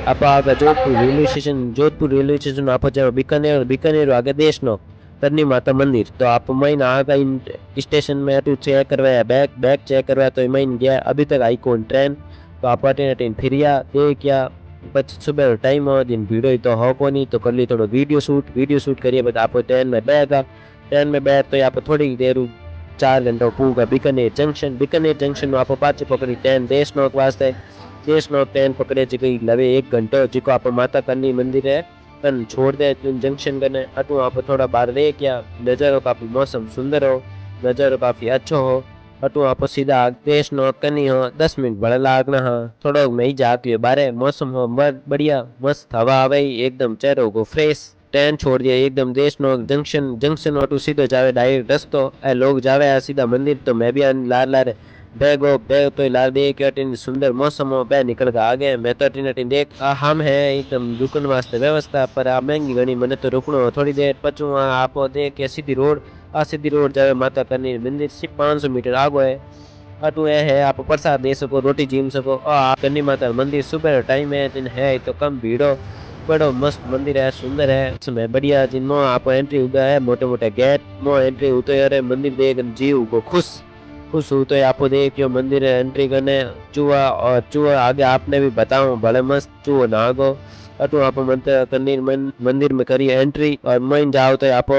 आप आगे Jodhpur railway station आप जाओ बीकानेर बीकानेर आगे देशनो करनी माता मंदिर तो आप महीना आगे इन स्टेशन में अटू चेक करवाया बैग बैग चेक करवाया तो महीन गया अभी तक आई कौन ट्रेन तो आप अटेन फिरिया दे क्या પછી સુબહ ટાઈમ दिन भीड़ हुई तो हो को नहीं तो कर ली थोड़ा वीडियो शूट करिए बट आप ट्रेन में बैठा ट्रेन में बैठ तो आप थोड़ी देर 4 घंटा पूगा बीकानेर जंक्शन में आप पाछी पकड़ी ट्रेन देशनोक वास्ते देशनोक ट्रेन पकड़े जी कई लवे 1 घंटो जिको आप माता करनी मंदिर है कन छोड़ दे जंक्शन कने अटू आप थोड़ा बाहर रह क्या नजारो काफी मौसम सुंदर हो नजारो काफी अच्छो हो अटू आप सीधा देश नो कनी हो 10 मिनट बड़ा लागना हाँ थोड़ा मई जाती बारे मौसम हो बढ़िया मस्त हवा आवे एकदम चेहरो को फ्रेश ट्रेन छोड़ दिया एकदम देश नो जंक्शन अटू सीधो जावे डायरेक्ट रस्तो ए लोग जावे आ सीधा मंदिर तो मैं भी लार लार बैग तो लार दे के अटिन सुंदर मौसम हो बे निकल के आगे मैं तो अटिन देख हम है एकदम रुकन वास्ते व्यवस्था पर आ महंगी घनी मैंने तो रुकनो थोड़ी देर पचू आप देख के सीधी रोड जावे माता करनी मंदिर सिर्फ 500 मीटर आगो है अटू है आप प्रसाद दे सको रोटी जीम सको और करनी माता मंदिर सुबह टाइम है जिन है तो कम भीड़ो बड़ो मस्त मंदिर है सुंदर है इसमें बढ़िया जिनमो आप एंट्री हुआ है मोटे मोटे गेट मो एंट्री होते अरे मंदिर देख जीव को खुश हो तो आप देखियो मंदिर एंट्री करने चूहा आगे आपने भी बताऊं भले मस्त चूहा नागो अटू आप मंदिर में करिए एंट्री और मन जाओ तो आप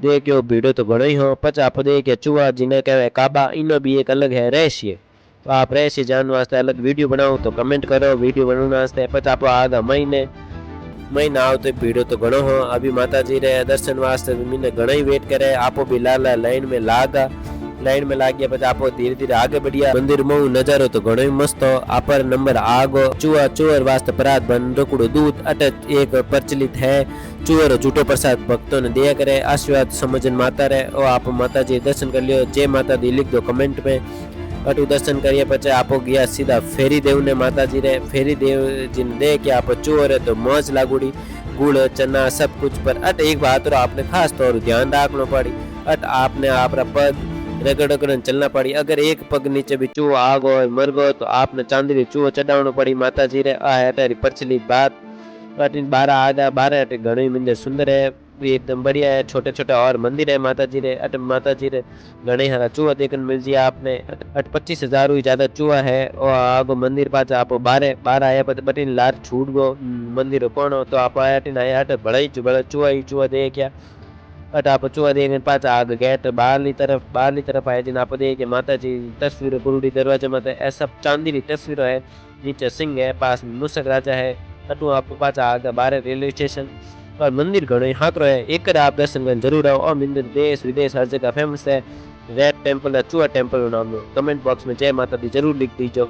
देखियो भीड़ो तो घणो ही हो पच आप देखिए चूहा जिन्हें कहवे काबा इनो भी एक अलग है रहस्य तो आप रहस्य जानने वास्ते अलग वीडियो बनाओ तो कमेंट करो वीडियो बनाने वास्ते पच आप आगा महीना आओ तो भीड़ो तो घणो हो अभी माता जी रे दर्शन वास्ते मैंने घणो ही वेट करे आपो भी लाइन में लाग गया પછી આપો ધીરે ધીરે આगे बढ़िया मंदिर में नजारो तो घणो ही मस्त हो आपर नंबर आगो चूहर वास्ते परात बन रकुड़ो दूध अट एक प्रचलित है चूहर झूठो प्रसाद भक्तों ने दिया करे आशीर्वाद समझन माता रे ओ आप माता जी दर्शन कर लियो जय माता दी लिख दो कमेंट में अटू दर्शन करिए पचे आपो गया सीधा फेरी देव ने माता जी रे फेरी देव जिन दे के आप चूहर है तो मौज लागुड़ी गुड़ चना सब कुछ पर अट एक बात और आपने खास तौर ध्यान रखना पड़ी अट आपने आपरा पग रगड़ चलना पड़ी अगर एक पग नीचे भी चूहा आ गो मर गो तो आपने चांदी चूहो चढ़ावना पड़ी माता जी रे अटारी प्रचलित बात अटिन 12 आगा 12 अटे घणो मंदिर सुंदर है एकदम बढ़िया है छोटे छोटे और मंदिर है माता जी रे अट माता जी रे घणे हरा चूहा देखने मिल जी आपने अट 25,000 हुई ज्यादा चूहा है और आगो मंदिर पास आप 12 आया बटिन लार छूट गो मंदिर कौन हो तो आप आया आया अट बड़ा चूहा दे क्या अट आप चूहा देख पास आग गेट बाहरली तरफ आए जिन आप देखे माता जी तस्वीर गुरुड़ी दरवाजे में ऐसा चांदी की तस्वीर है नीचे सिंह है पास मूसक राजा है अटू आप पास आग बाहर रेलवे स्टेशन और मंदिर घणो हाकरो है एक आप दर्शन करने जरूर आओ और मंदिर देश विदेश हर जगह फेमस है रेड टेम्पल चूहा टेम्पल नाम कमेंट बॉक्स में जय माता दी जरूर लिख दीजो।